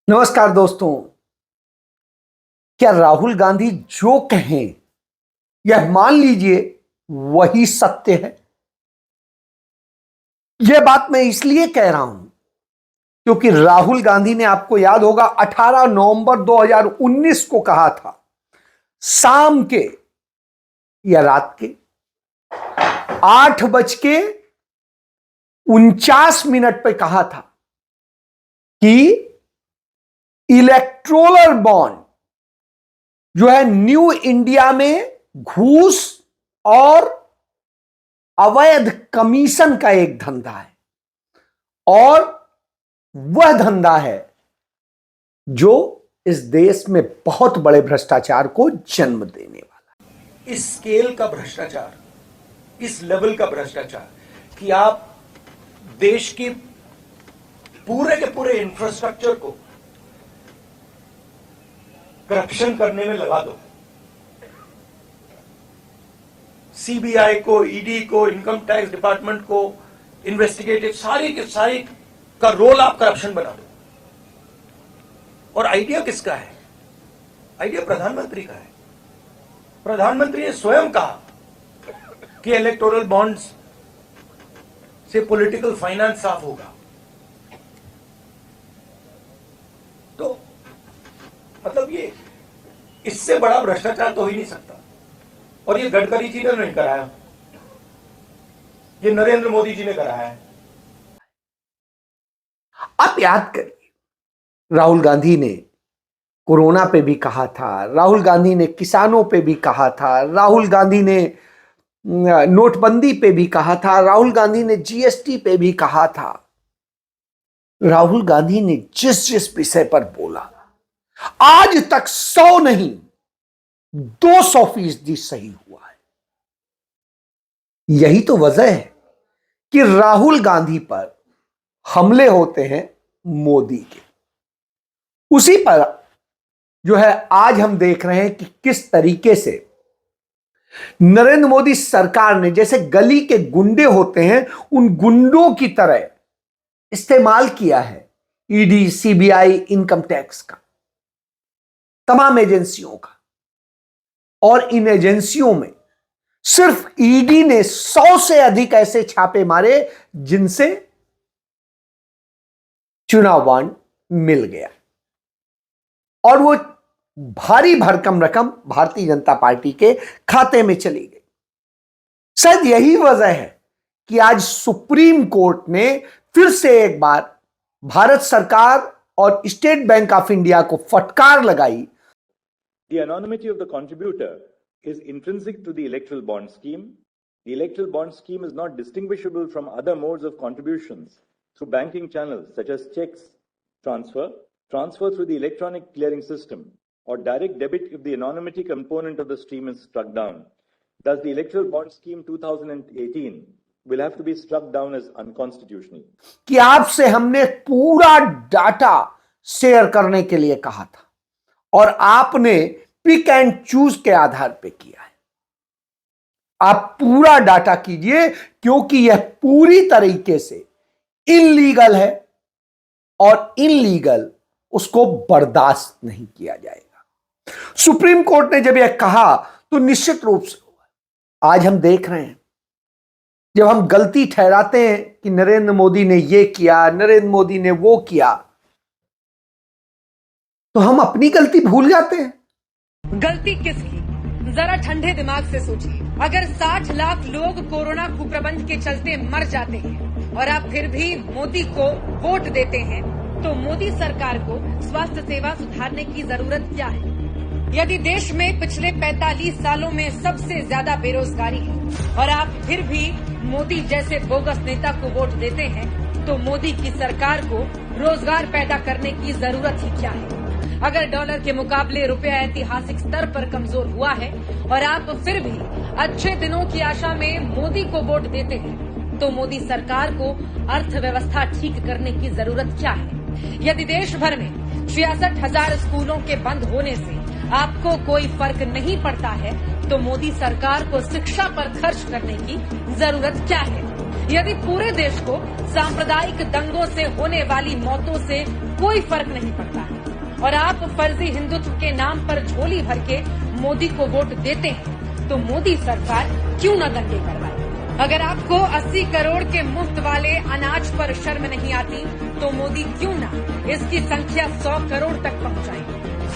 नमस्कार दोस्तों। क्या राहुल गांधी जो कहें यह मान लीजिए वही सत्य है? यह बात मैं इसलिए कह रहा हूं क्योंकि राहुल गांधी ने, आपको याद होगा, 18 नवंबर 2019 को कहा था, शाम के या रात के 8:49 पे कहा था कि इलेक्टोरल बॉन्ड जो है न्यू इंडिया में घूस और अवैध कमीशन का एक धंधा है और वह धंधा है जो इस देश में बहुत बड़े भ्रष्टाचार को जन्म देने वाला है। इस स्केल का भ्रष्टाचार, इस लेवल का भ्रष्टाचार कि आप देश की पूरे के पूरे इंफ्रास्ट्रक्चर को करप्शन करने में लगा दो। सीबीआई को, ईडी को, इनकम टैक्स डिपार्टमेंट को, इन्वेस्टिगेटिव सारी के सारी का रोल आप करप्शन बना दो। और आइडिया किसका है? आइडिया प्रधानमंत्री का है। प्रधानमंत्री ने स्वयं कहा कि इलेक्टोरल बॉन्ड्स से पॉलिटिकल फाइनेंस साफ होगा। तो मतलब ये इससे बड़ा भ्रष्टाचार तो हो ही नहीं सकता। और ये गडकरी जी ने नहीं कराया, ये नरेंद्र मोदी जी ने कराया है। आप याद करिए, राहुल गांधी ने कोरोना पे भी कहा था, राहुल गांधी ने किसानों पे भी कहा था, राहुल गांधी ने नोटबंदी पे भी कहा था, राहुल गांधी ने जीएसटी पे भी कहा था। राहुल गांधी ने जिस जिस विषय पर बोला, आज तक 100 नहीं 200% सही हुआ है। यही तो वजह है कि राहुल गांधी पर हमले होते हैं मोदी के। उसी पर जो है आज हम देख रहे हैं कि किस तरीके से नरेंद्र मोदी सरकार ने, जैसे गली के गुंडे होते हैं उन गुंडों की तरह इस्तेमाल किया है ईडी, सीबीआई, इनकम टैक्स का, तमाम एजेंसियों का। और इन एजेंसियों में सिर्फ ईडी ने 100 से अधिक ऐसे छापे मारे जिनसे चुनाव बॉन्ड मिल गया और वो भारी भरकम रकम भारतीय जनता पार्टी के खाते में चली गई। शायद यही वजह है कि आज सुप्रीम कोर्ट ने फिर से एक बार भारत सरकार और स्टेट बैंक ऑफ इंडिया को फटकार लगाई। The anonymity of the contributor is intrinsic to the electoral bond scheme. The electoral bond scheme is not distinguishable from other modes of contributions through banking channels such as checks, transfer through the electronic clearing system, or direct debit if the anonymity component of the scheme is struck down. Thus, the electoral bond scheme 2018 will have to be struck down as unconstitutional. कि आपसे हमने पूरा data share करने के लिए कहा था और आपने पिक एंड चूज के आधार पे किया है। आप पूरा डाटा कीजिए क्योंकि यह पूरी तरीके से इनलीगल है और इनलीगल उसको बर्दाश्त नहीं किया जाएगा। सुप्रीम कोर्ट ने जब यह कहा तो निश्चित रूप से हुआ। आज हम देख रहे हैं, जब हम गलती ठहराते हैं कि नरेंद्र मोदी ने यह किया, नरेंद्र मोदी ने वो किया, तो हम अपनी गलती भूल जाते हैं। गलती किसकी? जरा ठंडे दिमाग से सोचिए। अगर 60 लाख लोग कोरोना कुप्रबंध के चलते मर जाते हैं और आप फिर भी मोदी को वोट देते हैं, तो मोदी सरकार को स्वास्थ्य सेवा सुधारने की जरूरत क्या है? यदि देश में पिछले 45 सालों में सबसे ज्यादा बेरोजगारी है और आप फिर भी मोदी जैसे बोगस नेता को वोट देते हैं, तो मोदी की सरकार को रोजगार पैदा करने की जरूरत ही क्या है? अगर डॉलर के मुकाबले रुपया ऐतिहासिक स्तर पर कमजोर हुआ है और आप फिर भी अच्छे दिनों की आशा में मोदी को वोट देते हैं, तो मोदी सरकार को अर्थव्यवस्था ठीक करने की जरूरत क्या है? यदि देश भर में 66,000 स्कूलों के बंद होने से आपको कोई फर्क नहीं पड़ता है, तो मोदी सरकार को शिक्षा पर खर्च करने की जरूरत क्या है? यदि पूरे देश को सांप्रदायिक दंगों से होने वाली मौतों से कोई फर्क नहीं पड़ता है, और आप फर्जी हिंदुत्व के नाम पर झोली भर के मोदी को वोट देते हैं, तो मोदी सरकार क्यों न दंगे करवाए? अगर आपको 80 करोड़ के मुफ्त वाले अनाज पर शर्म नहीं आती, तो मोदी क्यों ना इसकी संख्या 100 करोड़ तक पहुंचाए?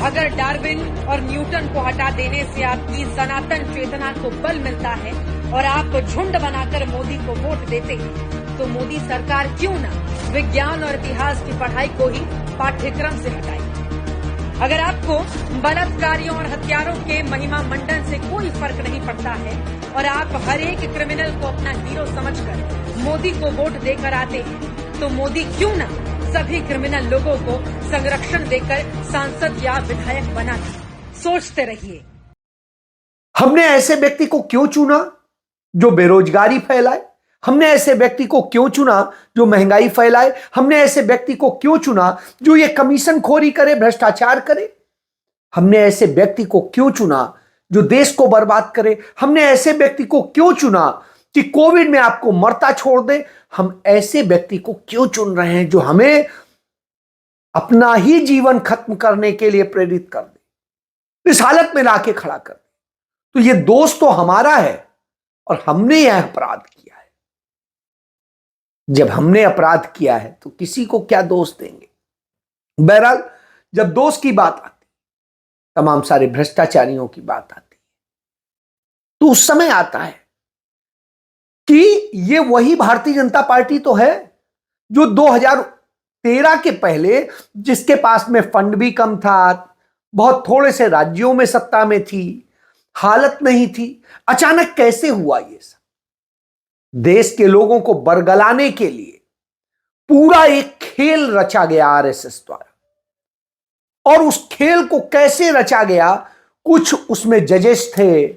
अगर डार्विन और न्यूटन को हटा देने से आपकी सनातन चेतना को बल मिलता है और आप झुंड बनाकर मोदी को वोट देते हैं, तो मोदी सरकार क्यों ना विज्ञान और इतिहास की पढ़ाई को ही पाठ्यक्रम से हटाए? अगर आपको बलात्कारियों और हत्यारों के महिमा मंडन से कोई फर्क नहीं पड़ता है और आप हर एक क्रिमिनल को अपना हीरो समझकर मोदी को वोट देकर आते हैं, तो मोदी क्यों ना सभी क्रिमिनल लोगों को संरक्षण देकर सांसद या विधायक बना दे? सोचते रहिए। हमने ऐसे व्यक्ति को क्यों चुना जो बेरोजगारी फैलाए? हमने ऐसे व्यक्ति को क्यों चुना जो महंगाई फैलाए? हमने ऐसे व्यक्ति को क्यों चुना जो ये कमीशन खोरी करे, भ्रष्टाचार करे? हमने ऐसे व्यक्ति को क्यों चुना जो देश को बर्बाद करे? हमने ऐसे व्यक्ति को क्यों चुना कि कोविड में आपको मरता छोड़ दे? हम ऐसे व्यक्ति को क्यों चुन रहे हैं जो हमें अपना ही जीवन खत्म करने के लिए प्रेरित कर दे, इस हालत में लाके खड़ा कर दे? तो ये दोष तो हमारा है और हमने यह अपराध किया है। जब हमने अपराध किया है तो किसी को क्या दोष देंगे? बहरहाल, जब दोष की बात आती, तमाम सारे भ्रष्टाचारियों की बात आती, तो उस समय आता है कि ये वही भारतीय जनता पार्टी तो है जो 2013 के पहले, जिसके पास में फंड भी कम था, बहुत थोड़े से राज्यों में सत्ता में थी, हालत नहीं थी, अचानक कैसे हुआ ये सब? देश के लोगों को बरगलाने के लिए पूरा एक खेल रचा गया आरएसएस द्वारा। और उस खेल को कैसे रचा गया? कुछ उसमें जजेस थे,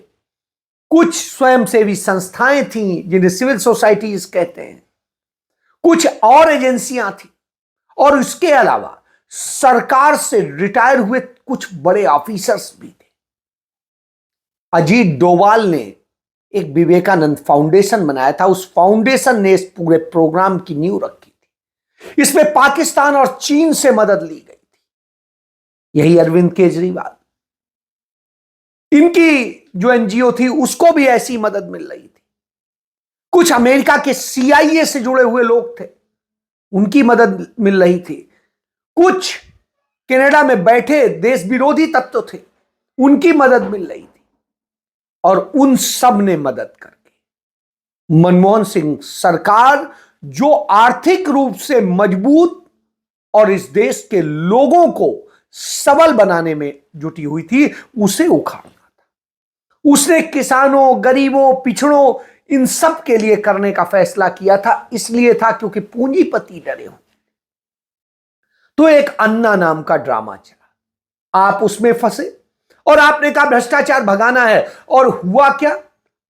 कुछ स्वयंसेवी संस्थाएं थीं जिन्हें सिविल सोसाइटीज कहते हैं, कुछ और एजेंसियां थी, और इसके अलावा सरकार से रिटायर हुए कुछ बड़े ऑफिसर्स भी थे। अजीत डोभाल ने एक विवेकानंद फाउंडेशन बनाया था। उस फाउंडेशन ने इस पूरे प्रोग्राम की नींव रखी थी। इसमें पाकिस्तान और चीन से मदद ली गई थी। यही अरविंद केजरीवाल, इनकी जो एनजीओ थी उसको भी ऐसी मदद मिल रही थी। कुछ अमेरिका के सीआईए से जुड़े हुए लोग थे, उनकी मदद मिल रही थी। कुछ कनाडा में बैठे देश विरोधी तत्व थे, उनकी मदद मिल रही थी। और उन सब ने मदद करके मनमोहन सिंह सरकार, जो आर्थिक रूप से मजबूत और इस देश के लोगों को सबल बनाने में जुटी हुई थी, उसे उखाड़ना था। उसने किसानों, गरीबों, पिछड़ों, इन सब के लिए करने का फैसला किया था। इसलिए था क्योंकि पूंजीपति डरे हो। तो एक अन्ना नाम का ड्रामा चला, आप उसमें फंसे और आपने कहा भ्रष्टाचार भगाना है। और हुआ क्या?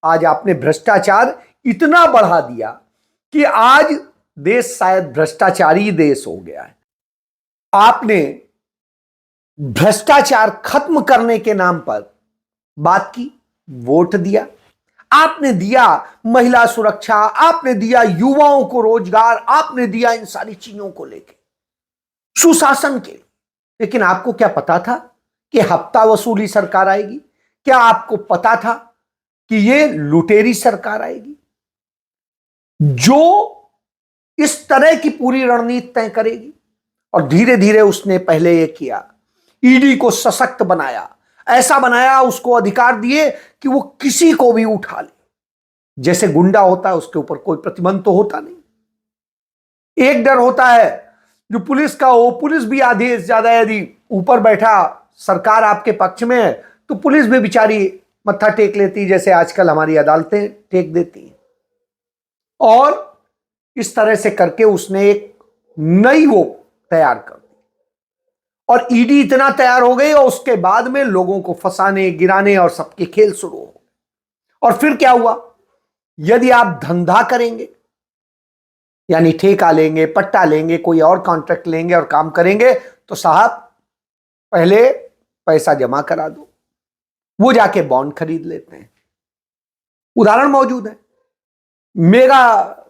आज आपने भ्रष्टाचार इतना बढ़ा दिया कि आज देश शायद भ्रष्टाचारी देश हो गया है। आपने भ्रष्टाचार खत्म करने के नाम पर बात की, वोट दिया, आपने दिया महिला सुरक्षा, आपने दिया युवाओं को रोजगार, आपने दिया इन सारी चीजों को लेकर सुशासन के। लेकिन आपको क्या पता था कि हफ्ता वसूली सरकार आएगी? क्या आपको पता था कि ये लुटेरी सरकार आएगी जो इस तरह की पूरी रणनीति तय करेगी? और धीरे धीरे उसने पहले ये किया, ईडी को सशक्त बनाया, ऐसा बनाया, उसको अधिकार दिए कि वो किसी को भी उठा ले। जैसे गुंडा होता है, उसके ऊपर कोई प्रतिबंध तो होता नहीं। एक डर होता है जो पुलिस का हो, पुलिस भी आधी से ज्यादा यदि ऊपर बैठा सरकार आपके पक्ष में है तो पुलिस भी बेचारी मत्था टेक लेती, जैसे आजकल हमारी अदालतें टेक देती हैं। और इस तरह से करके उसने एक नई वो तैयार कर दी। और ईडी इतना तैयार हो गई और उसके बाद में लोगों को फंसाने, गिराने और सबके खेल शुरू हो। और फिर क्या हुआ? यदि आप धंधा करेंगे, यानी ठेका लेंगे, पट्टा लेंगे, कोई और कॉन्ट्रैक्ट लेंगे और काम करेंगे, तो साहब पहले पैसा जमा करा दो। वो जाके बॉन्ड खरीद लेते हैं। उदाहरण मौजूद है। मेरा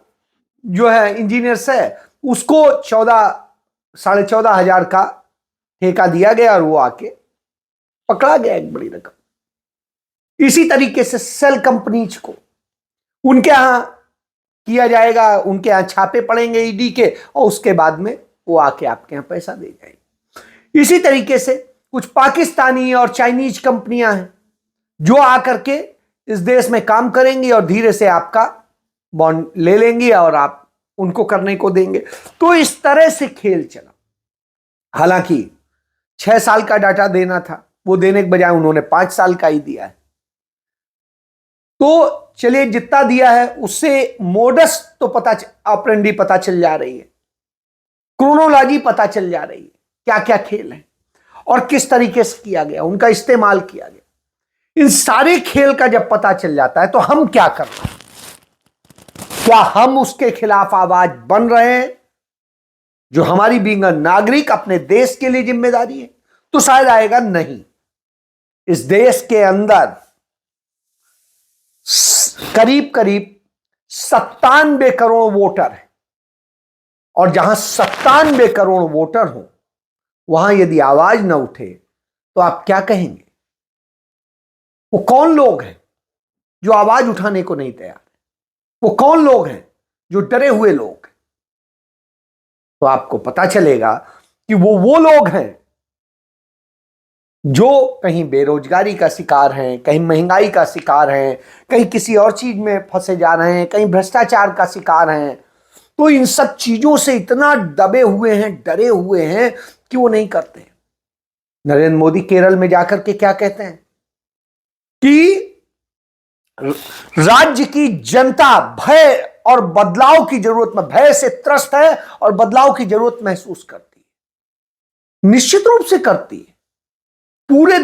जो है इंजीनियर्स है, उसको 14,500 का ठेका दिया गया और वो आके पकड़ा गया एक बड़ी रकम। इसी तरीके से सेल कंपनीज को उनके यहां किया जाएगा, उनके यहां छापे पड़ेंगे ईडी के, और उसके बाद में वो आके आपके यहां पैसा दे जाएंगे। इसी तरीके से कुछ पाकिस्तानी और चाइनीज कंपनियां हैं जो आकर के इस देश में काम करेंगी और धीरे से आपका बॉन्ड ले लेंगी और आप उनको करने को देंगे। तो इस तरह से खेल चला। हालांकि 6 साल का डाटा देना था, वो देने के बजाय उन्होंने 5 साल का ही दिया है। तो चलिए, जितना दिया है उससे मोडस तो ऑपरेंडी पता चल जा रही है, क्रोनोलॉजी पता चल जा रही है, क्या क्या खेल है और किस तरीके से किया गया, उनका इस्तेमाल किया गया। इन सारे खेल का जब पता चल जाता है तो हम क्या कर रहे हैं? क्या हम उसके खिलाफ आवाज बन रहे हैं, जो हमारी बीइंग अ नागरिक अपने देश के लिए जिम्मेदारी है? तो शायद आएगा नहीं। इस देश के अंदर करीब करीब 97 करोड़ वोटर है, और जहां 97 करोड़ वोटर हो वहां यदि आवाज न उठे तो आप क्या कहेंगे? वो कौन लोग हैं जो आवाज उठाने को नहीं तैयार? वो कौन लोग हैं जो डरे हुए लोग हैं? तो आपको पता चलेगा कि वो लोग हैं जो कहीं बेरोजगारी का शिकार हैं, कहीं महंगाई का शिकार हैं, कहीं किसी और चीज में फंसे जा रहे हैं, कहीं भ्रष्टाचार का शिकार हैं। तो इन सब चीजों से इतना दबे हुए हैं, डरे हुए हैं कि वो नहीं करते। नरेंद्र मोदी केरल में जाकर के क्या कहते हैं कि राज्य की जनता भय और बदलाव की जरूरत में, भय से त्रस्त है और बदलाव की जरूरत महसूस करती है। निश्चित रूप से करती है। पूरे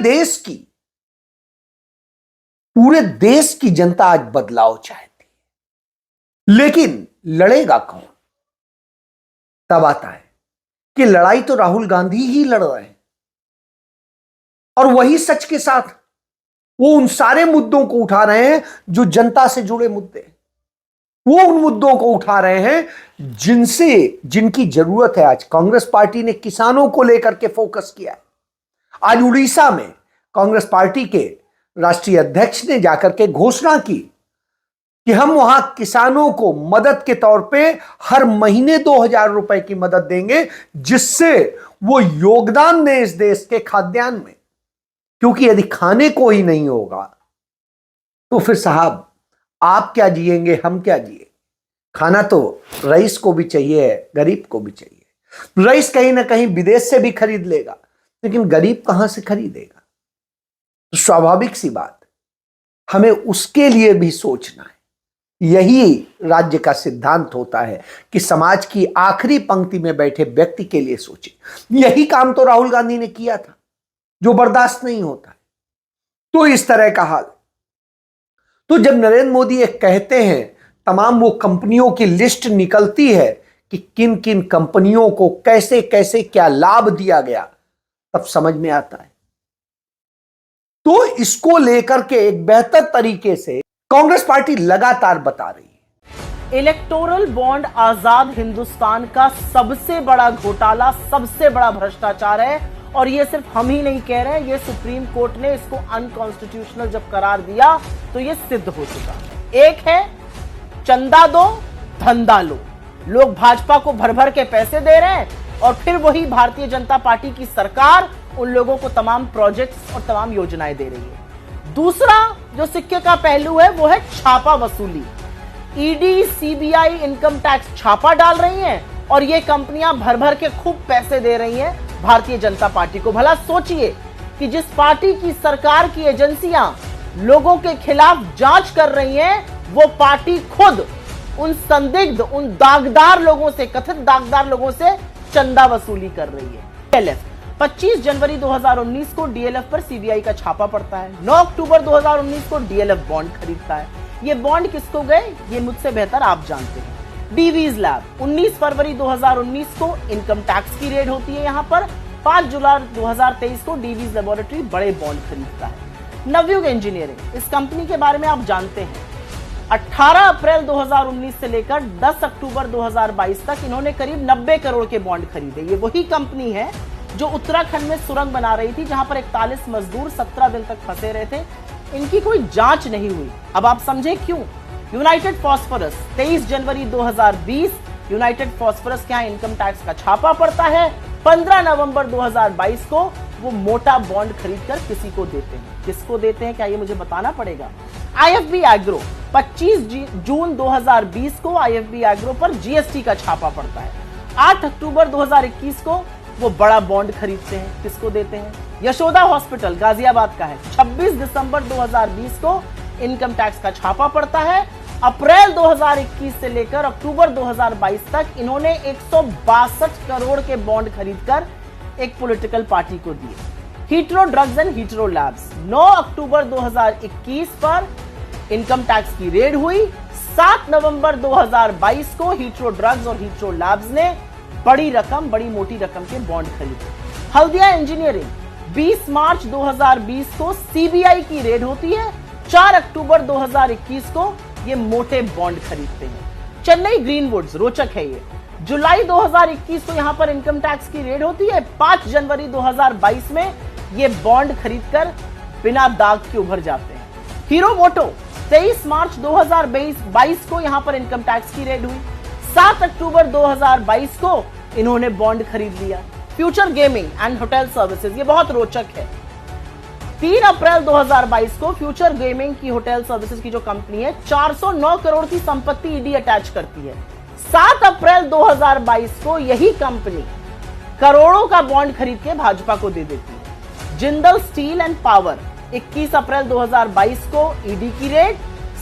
देश की जनता आज बदलाव चाहती है, लेकिन लड़ेगा कौन? तब आता है कि लड़ाई तो राहुल गांधी ही लड़ रहे हैं, और वही सच के साथ वो उन सारे मुद्दों को उठा रहे हैं जो जनता से जुड़े मुद्दे हैं। वो उन मुद्दों को उठा रहे हैं जिनकी जरूरत है। आज कांग्रेस पार्टी ने किसानों को लेकर के फोकस किया है। आज उड़ीसा में कांग्रेस पार्टी के राष्ट्रीय अध्यक्ष ने जाकर के घोषणा की कि हम वहां किसानों को मदद के तौर पे हर महीने 2000 रुपए की मदद देंगे, जिससे वो योगदान दें इस देश के खाद्यान्न में। क्योंकि यदि खाने को ही नहीं होगा तो फिर साहब आप क्या जिएंगे, हम क्या जिए? खाना तो रईस को भी चाहिए, गरीब को भी चाहिए। रईस कहीं ना कहीं विदेश से भी खरीद लेगा, लेकिन गरीब कहां से खरीदेगा? तो स्वाभाविक सी बात, हमें उसके लिए भी सोचना है। यही राज्य का सिद्धांत होता है कि समाज की आखिरी पंक्ति में बैठे व्यक्ति के लिए सोचे। यही काम तो राहुल गांधी ने किया था, जो बर्दाश्त नहीं होता है। तो इस तरह का हाल। तो जब नरेंद्र मोदी ये कहते हैं, तमाम वो कंपनियों की लिस्ट निकलती है कि किन किन कंपनियों को कैसे कैसे क्या लाभ दिया गया, तब समझ में आता है। तो इसको लेकर के एक बेहतर तरीके से कांग्रेस पार्टी लगातार बता रही है। इलेक्टोरल बॉन्ड आजाद हिंदुस्तान का सबसे बड़ा घोटाला, सबसे बड़ा भ्रष्टाचार है, और ये सिर्फ हम ही नहीं कह रहे हैं, ये सुप्रीम कोर्ट ने इसको अनकॉन्स्टिट्यूशनल जब करार दिया तो ये सिद्ध हो चुका है। एक है चंदा दो धंधा लो। लोग भाजपा को भर भर के पैसे दे रहे हैं और फिर वही भारतीय जनता पार्टी की सरकार उन लोगों को तमाम प्रोजेक्ट्स और तमाम योजनाएं दे रही है। दूसरा जो सिक्के का पहलू है वो है छापा वसूली। ईडी, सीबीआई, इनकम टैक्स छापा डाल रही हैं और ये कंपनियां भर भर के खूब पैसे दे रही हैं भारतीय जनता पार्टी को। भला सोचिए कि जिस पार्टी की सरकार की एजेंसियां लोगों के खिलाफ जांच कर रही हैं, वो पार्टी खुद उन संदिग्ध, उन दागदार लोगों से, कथित दागदार लोगों से चंदा वसूली कर रही है। डीएलएफ 25 जनवरी 2019 को डीएलएफ पर सीबीआई का छापा पड़ता है। 9 अक्टूबर 2019 को डीएलएफ बॉन्ड खरीदता है। ये बॉन्ड किसको गए, ये मुझसे बेहतर आप जानते हैं। डीवीज लैब 19 फरवरी 2019 को इनकम टैक्स की रेड होती है। यहां पर 5 जुलाई 2023 को डीवीज लेबोरेटरी बड़े बॉन्ड खरीदता है। नवयुग इंजीनियरिंग, इस कंपनी के बारे में आप जानते हैं। 18 अप्रैल 2019 से लेकर 10 अक्टूबर 2022 तक इन्होंने करीब 90 करोड़ के बॉन्ड खरीदे। ये वही कंपनी है जो उत्तराखंड में सुरंग बना रही थी, जहां पर 41 मजदूर 17 दिन तक फंसे रहे थे। इनकी कोई जांच नहीं हुई। अब आप समझे क्यों? यूनाइटेड फॉस्फोरस 23 जनवरी 2020 यूनाइटेड फॉस्फोरस के यहां इनकम टैक्स का छापा पड़ता है। 15 नवंबर 2022 को वो मोटा बॉन्ड खरीदकर किसी को देते हैं। किसको देते हैं क्या ये मुझे बताना पड़ेगा। आईएफबी एग्रो 25 जून 2020 को आईएफबी एग्रो पर जीएसटी का छापा पड़ता है। 8 अक्टूबर 2021 को वो बड़ा बॉन्ड खरीदते हैं। किसको देते हैं? यशोदा हॉस्पिटल गाजियाबाद का है। 26 दिसंबर 2020 को इनकम टैक्स का छापा पड़ता है। अप्रैल 2021 से लेकर अक्टूबर 2022 तक इन्होंने 162 करोड़ के बॉन्ड खरीदकर एक पॉलिटिकल पार्टी को दिए। Hetero drugs and hetero labs 9 अक्टूबर 2021 पर इनकम टैक्स की रेड हुई। 7 नवंबर 2022 को हीट्रो ड्रग्स और हीट्रो लैब्स ने बड़ी मोटी रकम के बॉन्ड खरीदे। हल्दिया इंजीनियरिंग 20 मार्च 2020 को सीबीआई की रेड होती है। 4 अक्टूबर 2021 को ये मोटे बॉन्ड खरीदते हैं। चेन्नई ग्रीनवुड्स, रोचक है ये, जुलाई 2021 को यहां पर इनकम टैक्स की रेड होती है। 5 जनवरी 2022 में ये बॉन्ड खरीदकर बिना दाग के उभर जाते हैं। हीरो मोटो 23 मार्च 2022 को यहां पर इनकम टैक्स की रेड हुई। 7 अक्टूबर 2022 को इन्होंने बॉन्ड खरीद लिया। Future gaming and hotel services, ये बहुत रोचक है। 3 अप्रैल 2022 को फ्यूचर गेमिंग की होटल सर्विसेज की जो कंपनी है 409 करोड़ की संपत्ति ईडी अटैच करती है। 7 अप्रैल 2022 को यही कंपनी करोड़ों का बॉन्ड खरीद के भाजपा को दे देती है। जिंदल स्टील एंड पावर 21 अप्रैल 2022 को ईडी की रेड।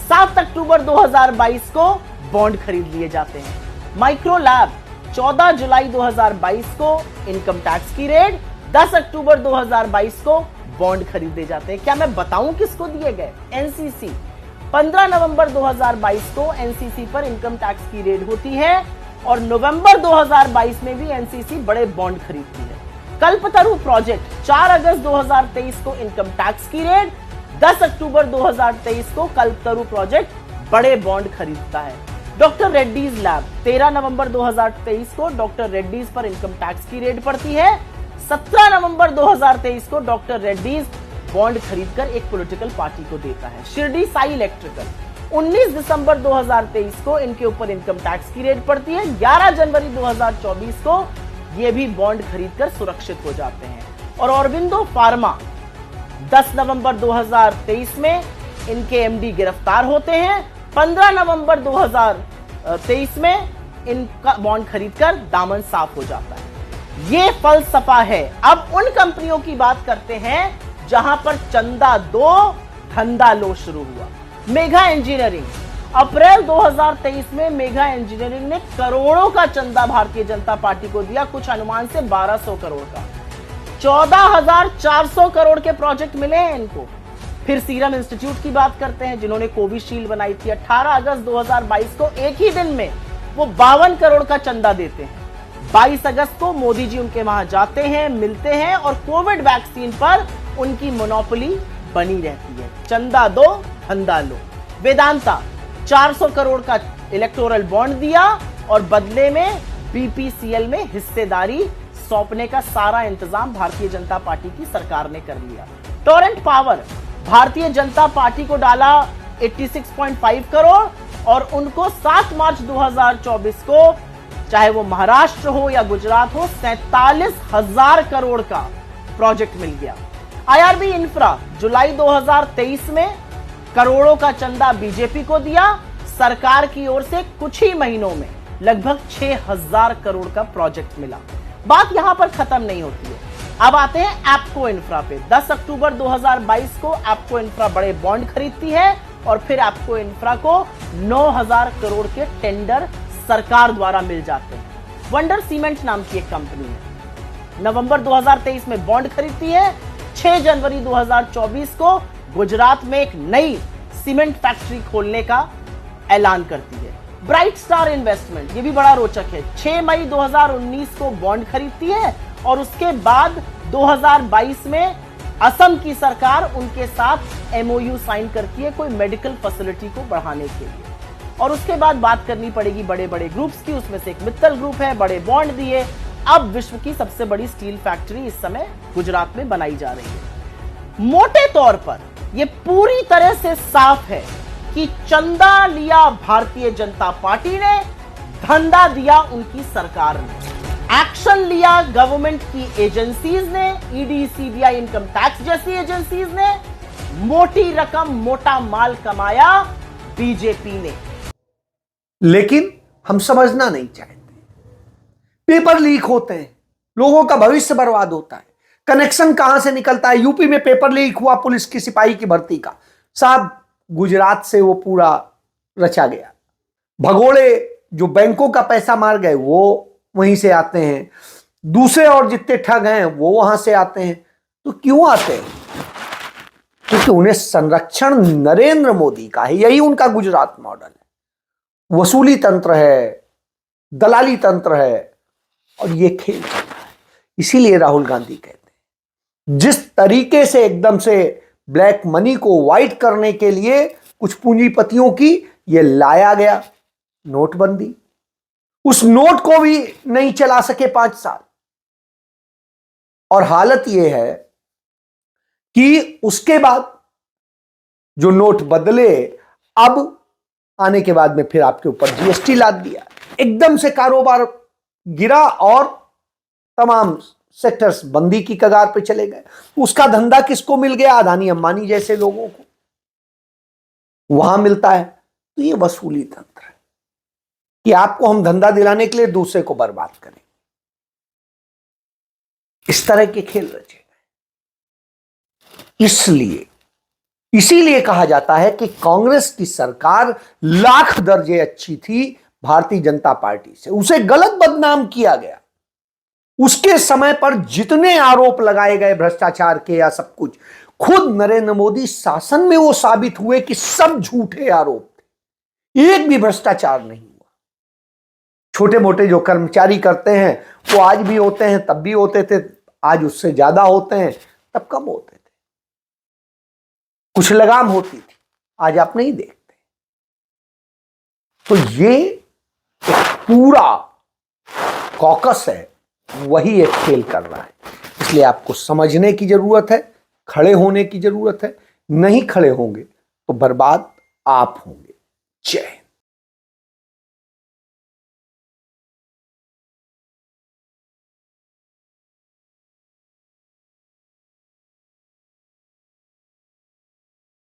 7 अक्टूबर 2022 को बॉन्ड खरीद लिए जाते हैं। माइक्रो लैब 14 जुलाई 2022 को इनकम टैक्स की रेड। 10 अक्टूबर 2022 को बॉन्ड खरीदे जाते हैं। क्या मैं बताऊं किसको दिए गए? एनसीसी 15 नवंबर 2022 को एनसीसी पर इनकम टैक्स की रेड होती है और नवंबर 2022 में भी एनसीसी बड़े बॉन्ड खरीदती है। कल्पतरु प्रोजेक्ट 4 अगस्त 2023 को इनकम टैक्स की रेड। 10 अक्टूबर 2023 को कल्पतरु प्रोजेक्ट बड़े बॉन्ड खरीदता है। डॉक्टर रेड्डीज लैब 13 नवंबर 2023 को डॉक्टर रेड्डीज पर इनकम टैक्स की रेड पड़ती है। 17 नवंबर 2023 को डॉक्टर रेड्डीज बॉन्ड खरीदकर एक पॉलिटिकल पार्टी को देता है। शिरडी साई इलेक्ट्रिकल 19 दिसंबर 2023 को इनके ऊपर इनकम टैक्स की रेड पड़ती है। 11 जनवरी 2024 को ये भी बॉन्ड खरीदकर सुरक्षित हो जाते हैं। और ऑरबिंदो फार्मा 10 नवंबर 2023 में इनके एमडी गिरफ्तार होते हैं। 15 नवंबर 2023 में इनका बॉन्ड खरीदकर दामन साफ हो जाता है। ये फलसफा है। अब उन कंपनियों की बात करते हैं जहां पर चंदा दो धंधा लो शुरू हुआ। मेगा इंजीनियरिंग अप्रैल 2023 में मेगा इंजीनियरिंग ने करोड़ों का चंदा भारतीय जनता पार्टी को दिया, कुछ अनुमान से 1200 करोड़ का। 14,400 करोड़ के प्रोजेक्ट मिले हैं इनको। फिर सीरम इंस्टीट्यूट की बात करते हैं जिन्होंने कोविशील्ड बनाई थी। 18 अगस्त 2022 को एक ही दिन में वो 52 करोड़ का चंदा देते हैं। 22 अगस्त को मोदी जी उनके वहां जाते हैं, मिलते हैं और कोविड वैक्सीन पर उनकी मोनोपोली बनी रहती है। चंदा दो धंधा लो। वेदांता 400 करोड़ का इलेक्टोरल बॉन्ड दिया और बदले में बीपीसीएल में हिस्सेदारी सौंपने का सारा इंतजाम भारतीय जनता पार्टी की सरकार ने कर लिया। Torrent power Bharatiya Janata party को डाला 86.5 करोड़ और उनको 7 मार्च 2024 को चाहे वो महाराष्ट्र हो या गुजरात हो 47,000 करोड़ का प्रोजेक्ट मिल गया। आईआरबी इंफ्रा जुलाई 2023 में करोड़ों का चंदा बीजेपी को दिया। सरकार की ओर से कुछ ही महीनों में लगभग 6,000 करोड़ का प्रोजेक्ट मिला। बात यहां पर खत्म नहीं होती है। अब आते हैं एप्को इंफ्रा पे। 10 अक्टूबर 2022 को एप्को इंफ्रा बड़े बॉन्ड खरीदती है और फिर एप्को इंफ्रा को 9,000 करोड़ के टेंडर सरकार द्वारा मिल जाते हैं। वंडर सीमेंट नाम की एक कंपनी है, नवंबर 2023 में बॉन्ड खरीदती है। 6 जनवरी 2024 को गुजरात में एक नई सीमेंट फैक्ट्री खोलने का ऐलान करती है। ब्राइट स्टार इन्वेस्टमेंट, ये भी बड़ा रोचक है। 6 मई 2019 को बॉन्ड खरीदती है और उसके बाद 2022 में असम की सरकार उनके साथ एमओयू साइन करती है कोई मेडिकल फैसिलिटी को बढ़ाने के लिए। और उसके बाद बात करनी पड़ेगी बड़े बड़े ग्रुप्स की, उसमें से एक मित्तल ग्रुप है, बड़े बॉन्ड दिए। अब विश्व की सबसे बड़ी स्टील फैक्ट्री इस समय गुजरात में बनाई जा रही है। मोटे तौर पर यह पूरी तरह से साफ है कि चंदा लिया भारतीय जनता पार्टी ने, धंधा दिया उनकी सरकार ने, एक्शन लिया गवर्नमेंट की एजेंसीज ने, ईडी, सीबीआई, इनकम टैक्स जैसी एजेंसीज ने, मोटी रकम मोटा माल कमाया बीजेपी ने। लेकिन हम समझना नहीं चाहते। पेपर लीक होते हैं, लोगों का भविष्य बर्बाद होता है। कनेक्शन कहां से निकलता है? यूपी में पेपर लीक हुआ पुलिस की सिपाही की भर्ती का, साहब गुजरात से वो पूरा रचा गया। भगोड़े जो बैंकों का पैसा मार गए वो वहीं से आते हैं, दूसरे और जितने ठग हैं वो वहां से आते हैं। तो क्यों आते हैं? क्योंकि उन्हें संरक्षण नरेंद्र मोदी का है। यही उनका गुजरात मॉडल है। वसूली तंत्र है, दलाली तंत्र है, और ये खेल चल रहा है। इसीलिए राहुल गांधी कहते हैं जिस तरीके से एकदम से ब्लैक मनी को व्हाइट करने के लिए कुछ पूंजीपतियों की ये लाया गया नोटबंदी, उस नोट को भी नहीं चला सके 5 साल। और हालत यह है कि उसके बाद जो नोट बदले, अब आने के बाद में फिर आपके ऊपर जीएसटी लाद दिया, एकदम से कारोबार गिरा और तमाम सेक्टर्स बंदी की कगार पे चले गए। उसका धंधा किसको मिल गया? अदानी अंबानी जैसे लोगों को वहां मिलता है। तो ये वसूली तंत्र है कि आपको हम धंधा दिलाने के लिए दूसरे को बर्बाद करें। इस तरह के खेल रचे गए। इसीलिए कहा जाता है कि कांग्रेस की सरकार लाख दर्जे अच्छी थी भारतीय जनता पार्टी से। उसे गलत बदनाम किया गया। उसके समय पर जितने आरोप लगाए गए भ्रष्टाचार के या सब कुछ, खुद नरेंद्र मोदी शासन में वो साबित हुए कि सब झूठे आरोप थे, एक भी भ्रष्टाचार नहीं हुआ। छोटे मोटे जो कर्मचारी करते हैं वो आज भी होते हैं, तब भी होते थे, आज उससे ज्यादा होते हैं, तब कम होते थे। कुछ लगाम होती थी, आज आप नहीं देखते। तो ये एक पूरा कॉकस है, वही एक खेल कर रहा है। इसलिए आपको समझने की जरूरत है, खड़े होने की जरूरत है। नहीं खड़े होंगे तो बर्बाद आप होंगे। जय